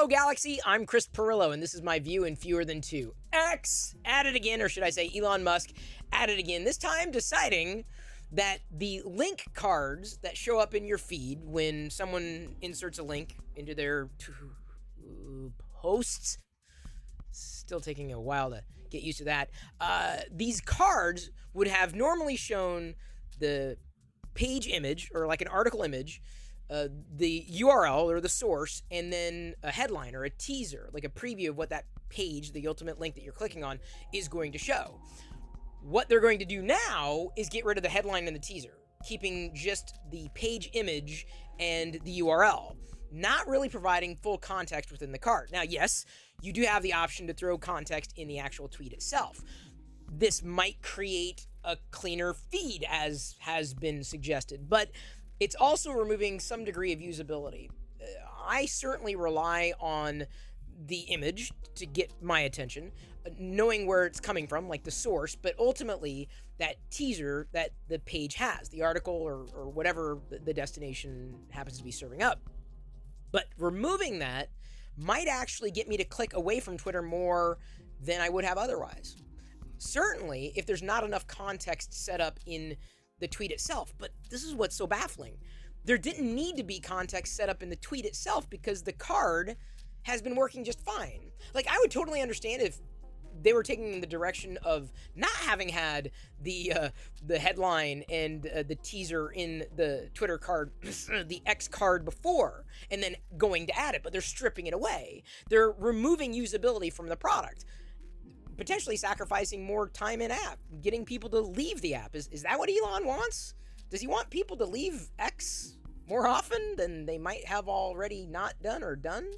Hello, Galaxy. I'm Chris Pirillo, and this is my view in fewer than two. X at it again, or should I say Elon Musk at it again, this time deciding that the link cards that show up in your feed when someone inserts a link into their posts, still taking a while to get used to that, these cards would have normally shown the page image, or like an article image, the URL or the source, and then a headline or a teaser, like a preview of what that page, the ultimate link that you're clicking on, is going to show. What they're going to do now is get rid of the headline and the teaser, keeping just the page image and the URL, not really providing full context within the card. Now, yes, you do have the option to throw context in the actual tweet itself. This might create a cleaner feed, as has been suggested, but it's also removing some degree of usability. I certainly rely on the image to get my attention, knowing where it's coming from, like the source, but ultimately that teaser that the page has, the article or whatever the destination happens to be serving up. But removing that might actually get me to click away from Twitter more than I would have otherwise. Certainly, if there's not enough context set up in the tweet itself, but this is what's so baffling. There didn't need to be context set up in the tweet itself because the card has been working just fine. Like, I would totally understand if they were taking in the direction of not having had the headline and the teaser in the Twitter card, the X card before, and then going to add it, but they're stripping it away. They're removing usability from the product, potentially sacrificing more time in app, getting people to leave the app. Is that what Elon wants? Does he want people to leave X more often than they might have already not done or done?